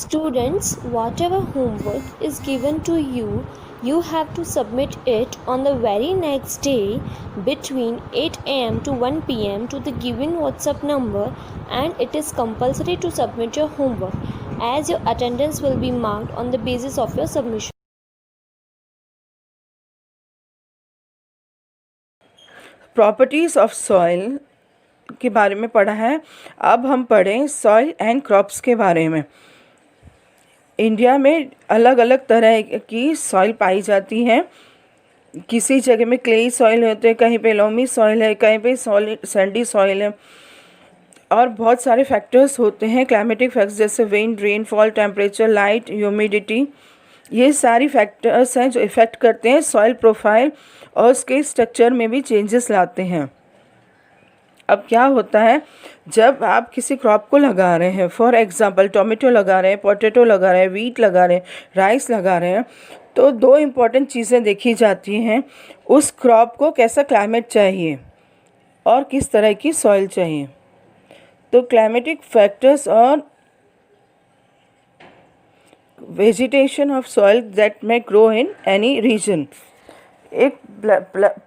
Students, whatever homework is given to you, you have to submit it on the very next day between 8 am to 1 pm to the given WhatsApp number, and it is compulsory to submit your homework as your attendance will be marked on the basis of your submission. Properties of soil के बारे में पढ़ा है। अब हम पढ़ें soil and crops के बारे में। इंडिया में अलग अलग तरह की सॉइल पाई जाती है। किसी जगह में क्लेई सॉइल होते हैं, कहीं पे लोमी सॉइल है, कहीं पे सैंडी सॉइल है, और बहुत सारे फैक्टर्स होते हैं, क्लाइमेटिक फैक्टर्स जैसे wind, rainfall, temperature, light, humidity. ये सारी फैक्टर्स हैं जो इफ़ेक्ट करते हैं सॉइल प्रोफाइल और उसके स्ट्रक्चर में भी चेंजेस लाते हैं। अब क्या होता है, जब आप किसी क्रॉप को लगा रहे हैं, फॉर एग्जांपल टोमेटो लगा रहे हैं, पोटैटो लगा रहे हैं, वीट लगा रहे हैं, राइस लगा रहे हैं, तो दो इम्पॉर्टेंट चीज़ें देखी जाती हैं। उस क्रॉप को कैसा क्लाइमेट चाहिए और किस तरह की सॉइल चाहिए। तो क्लाइमेटिक फैक्टर्स और vegetation of soil that may grow in any region. एक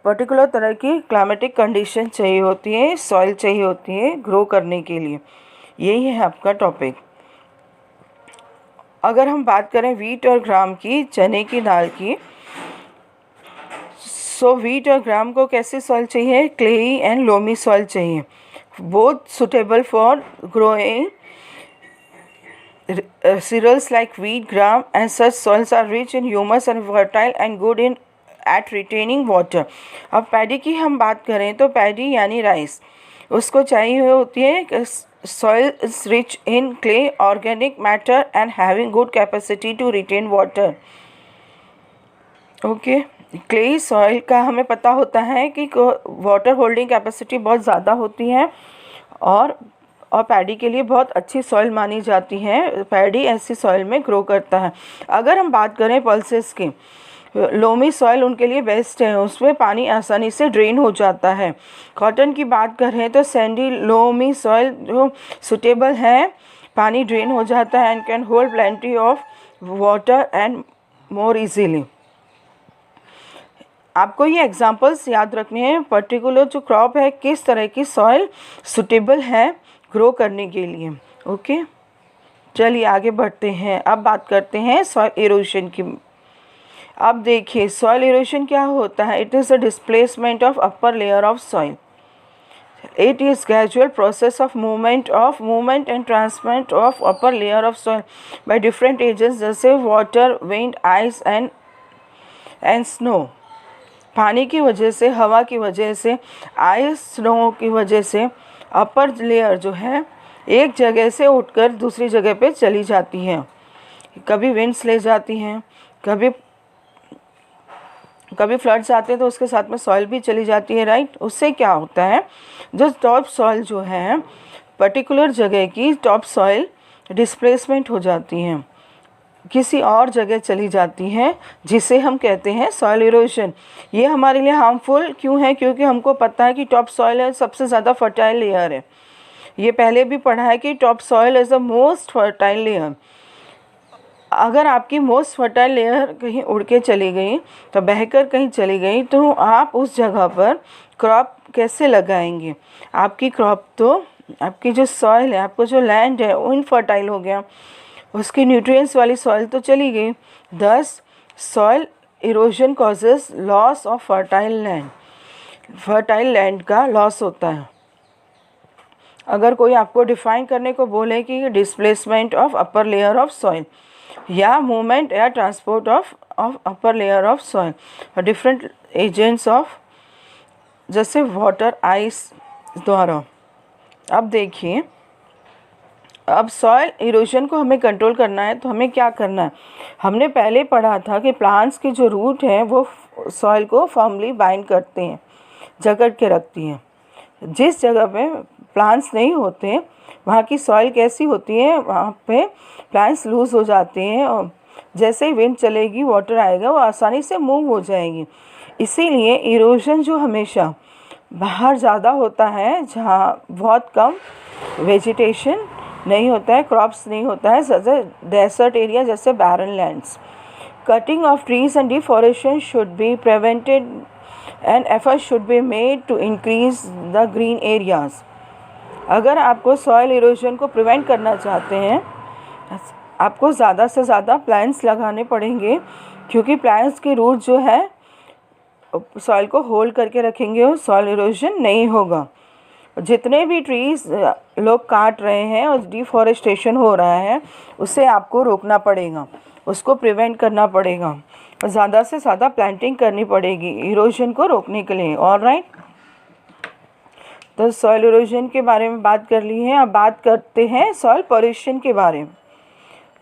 पर्टिकुलर तरह की क्लाइमेटिक कंडीशन चाहिए होती है, सॉइल चाहिए होती है ग्रो करने के लिए। यही है आपका टॉपिक। अगर हम बात करें वीट और ग्राम की, चने की दाल की, सो वीट और ग्राम को कैसी सॉइल चाहिए? क्लेई एंड लोमी सॉइल चाहिए, both suitable for growing cereals like wheat, gram, and such soils are rich in humus and fertile and good in at retaining water. अब पैडी की हम बात करें तो पैडी यानी राइस, उसको चाहिए होती है soil is rich in clay, organic matter and having good capacity to retain water. Okay, clay soil का हमें पता होता है कि वाटर होल्डिंग कैपेसिटी बहुत ज़्यादा होती है और पैडी के लिए बहुत अच्छी सॉइल मानी जाती है। पैडी ऐसी सॉइल में ग्रो करता है। अगर हम बात करें पल्सेस की, लोमी सॉइल उनके लिए बेस्ट है, उसमें पानी आसानी से ड्रेन हो जाता है। कॉटन की बात करें तो सैंडी लोमी सॉइल जो सुटेबल है, पानी ड्रेन हो जाता है and can hold plenty of water and more easily. आपको ये एग्जांपल्स याद रखने हैं, पर्टिकुलर जो क्रॉप है किस तरह की सॉइल सुटेबल है ग्रो करने के लिए। ओके, चलिए आगे बढ़ते हैं। अब बात करते हैं सॉइल इरोशन की। अब देखिए सॉइल इरोशन क्या होता है। It is a displacement of upper layer of soil. It is gradual process of movement and transfer of upper layer of soil by different agents जैसे water, wind, ice and snow. पानी की वजह से, हवा की वजह से, आइस, स्नो की वजह से अपर लेयर जो है एक जगह से उठकर दूसरी जगह पे चली जाती हैं। कभी विंड्स ले जाती हैं, कभी फ्लड्स आते हैं तो उसके साथ में सॉइल भी चली जाती है, राइट। उससे क्या होता है, जो टॉप सॉइल जो है पर्टिकुलर जगह की टॉप सॉइल डिस्प्लेसमेंट हो जाती हैं, किसी और जगह चली जाती हैं, जिसे हम कहते हैं सॉइल इरोशन। ये हमारे लिए हार्मफुल क्यों है? क्योंकि हमको पता है कि टॉप सॉइल है सबसे ज़्यादा फर्टाइल लेयर है। ये पहले भी पढ़ा है कि top soil is the most fertile layer. अगर आपकी मोस्ट फर्टाइल लेयर कहीं उड़ के चली गई, तो बहकर कहीं चली गई, तो आप उस जगह पर क्रॉप कैसे लगाएंगे? आपकी क्रॉप तो, आपकी जो सॉइल है, आपको जो लैंड है वो इनफर्टाइल हो गया, उसकी न्यूट्रिएंट्स वाली सॉइल तो चली गई। दस soil erosion causes loss of fertile land. Fertile land का लॉस होता है। अगर कोई आपको डिफाइन करने को बोले कि displacement of upper layer of soil या मूवमेंट या transport of upper layer of soil different agents of जैसे वाटर, आइस द्वारा। अब देखिए, अब सॉइल इरोजन को हमें कंट्रोल करना है तो हमें क्या करना है। हमने पहले पढ़ा था कि प्लांट्स की जो रूट है वो सॉइल को फर्मली बाइंड करते हैं, जकड़ के रखती हैं। जिस जगह पे प्लांट्स नहीं होते वहाँ की सॉइल कैसी होती है, वहाँ पे प्लांट्स लूज़ हो जाते हैं और जैसे ही विंड चलेगी, वाटर आएगा, वो आसानी से मूव हो जाएगी। इसीलिए इरोजन जो हमेशा बाहर ज़्यादा होता है, जहाँ बहुत कम वेजिटेशन नहीं होता है, क्रॉप्स नहीं होता है, सच डेसर्ट एरिया जैसे barren lands. Cutting of trees and deforestation should be prevented and effort should be made to increase the green areas. अगर आपको सॉइल इरोजन को प्रिवेंट करना चाहते हैं, आपको ज़्यादा से ज़्यादा प्लांट्स लगाने पड़ेंगे, क्योंकि प्लांट्स की रूट जो है सॉइल को होल्ड करके रखेंगे और सॉइल इरोजन नहीं होगा. जितने भी ट्रीज लोग काट रहे हैं और डिफॉरेस्टेशन हो रहा है, उसे आपको रोकना पड़ेगा, उसको प्रिवेंट करना पड़ेगा, ज़्यादा से ज़्यादा प्लांटिंग करनी पड़ेगी इरोजन को रोकने के लिए. ऑलराइट, तो सॉइल इरोजन के बारे में बात कर ली है. अब बात करते हैं सॉइल पोल्यूशन के बारे में.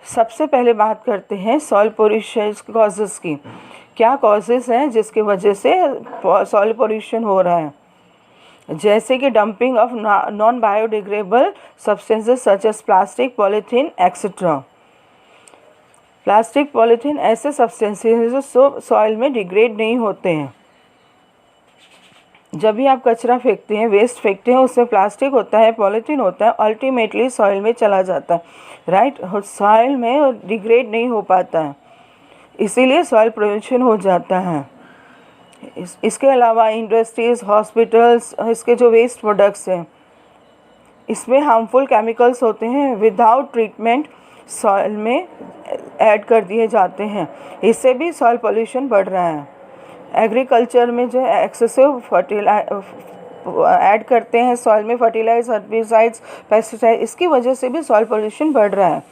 सबसे पहले बात करते हैं सॉइल पोल्यूशन कॉजेज़ की. क्या कॉजेज़ हैं जिसकी वजह से सॉइल पोल्यूशन हो रहा है? जैसे कि dumping of non biodegradable substances such as plastic, polythene etcetera. Plastic, polythene ऐसे सब्सटेंसेस जो सॉइल में डिग्रेड नहीं होते हैं. जब भी आप कचरा फेंकते हैं, वेस्ट फेंकते हैं, उसमें प्लास्टिक होता है, पॉलीथीन होता है, अल्टीमेटली सॉइल में चला जाता है, राइट. सॉइल में डिग्रेड नहीं हो पाता है, इसीलिए सॉइल पोल्यूशन हो जाता है. इसके अलावा इंडस्ट्रीज़, हॉस्पिटल्स, इसके जो वेस्ट प्रोडक्ट्स हैं, इसमें हार्मफुल केमिकल्स होते हैं, विदाउट ट्रीटमेंट सॉइल में ऐड कर दिए जाते हैं. इससे भी सॉइल पोल्यूशन बढ़ रहा है. एग्रीकल्चर में जो एक्सेसिव ऐड करते हैं सॉइल में, फर्टिलाइज, हर्बिसाइड्स, पेस्टिसाइड, इसकी वजह से भी सॉइल पोल्यूशन बढ़ रहा है.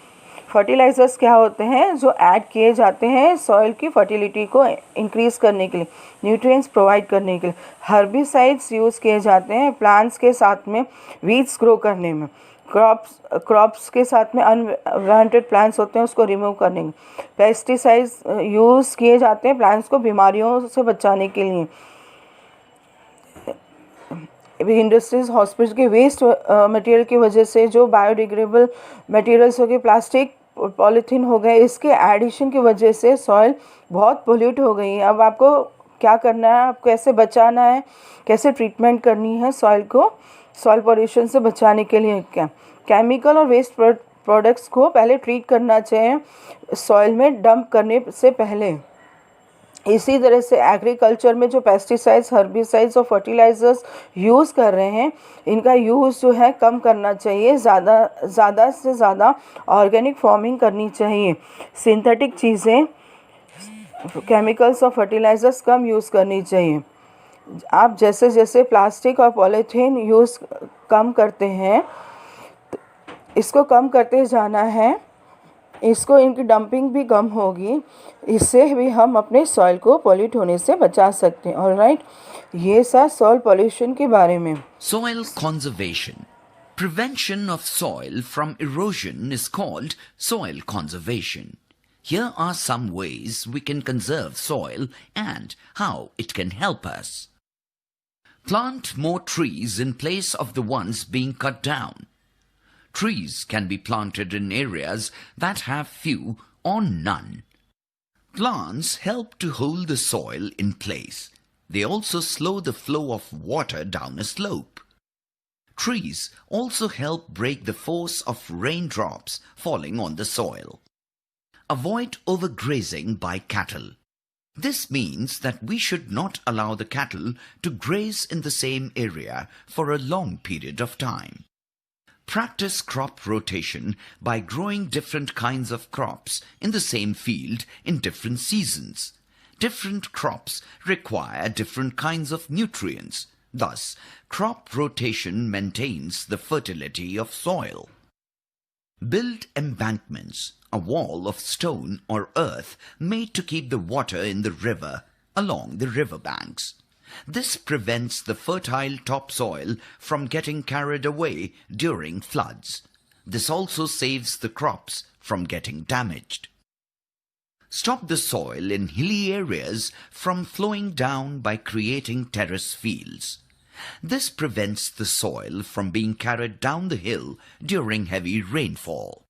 फर्टिलाइज़र्स क्या होते हैं? जो ऐड किए जाते हैं सॉइल की फर्टिलिटी को इंक्रीज़ करने के लिए, न्यूट्रिएंट्स प्रोवाइड करने के लिए. हर्बिसाइड्स यूज़ किए जाते हैं प्लांट्स के साथ में वीड्स ग्रो करने में. क्रॉप्स के साथ में अनवांटेड प्लांट्स होते हैं, उसको रिमूव करने में. पेस्टिसाइड्स यूज़ किए जाते हैं प्लांट्स को बीमारियों से बचाने के लिए. इंडस्ट्रीज, हॉस्पिटल के वेस्ट मटेरियल की वजह से जो बायोडिग्रेडेबल मटेरियल्स हो गए, प्लास्टिक, पॉलीथीन हो गए, इसके एडिशन की वजह से सॉइल बहुत पोल्यूट हो गई है. अब आपको क्या करना है, आप कैसे बचाना है, कैसे ट्रीटमेंट करनी है सॉइल को, सॉइल पोल्यूशन से बचाने के लिए क्या केमिकल और वेस्ट प्रोडक्ट्स को पहले ट्रीट करना चाहिए सॉइल में डंप करने से पहले. इसी तरह से एग्रीकल्चर में जो पेस्टिसाइड्स, हर्बिसाइड्स और फर्टिलाइज़र्स यूज़ कर रहे हैं, इनका यूज़ जो है कम करना चाहिए. ज़्यादा से ज़्यादा ऑर्गेनिक फार्मिंग करनी चाहिए. सिंथेटिक चीज़ें, केमिकल्स और फर्टिलाइज़र्स कम यूज़ करनी चाहिए. आप जैसे जैसे प्लास्टिक और पॉलीथीन यूज़ कम करते हैं, इसको कम करते जाना है, इसको इनकी डंपिंग भी कम होगी, इससे भी हम अपने सॉइल को पॉल्यूट होने से बचा सकते हैं. ऑलराइट, ये सब सॉइल पॉल्यूशन के बारे में. Soil conservation. Prevention of soil from erosion is called soil conservation. Here are some ways we can conserve soil and how it can help us. Plant more trees in place of the ones being cut down. Trees can be planted in areas that have few or none. Plants help to hold the soil in place. They also slow the flow of water down a slope. Trees also help break the force of raindrops falling on the soil. Avoid overgrazing by cattle. This means that we should not allow the cattle to graze in the same area for a long period of time. Practice crop rotation by growing different kinds of crops in the same field in different seasons. Different crops require different kinds of nutrients. Thus, crop rotation maintains the fertility of soil. Build embankments, a wall of stone or earth made to keep the water in the river along the river banks. This prevents the fertile topsoil from getting carried away during floods. This also saves the crops from getting damaged. Stop the soil in hilly areas from flowing down by creating terrace fields. This prevents the soil from being carried down the hill during heavy rainfall.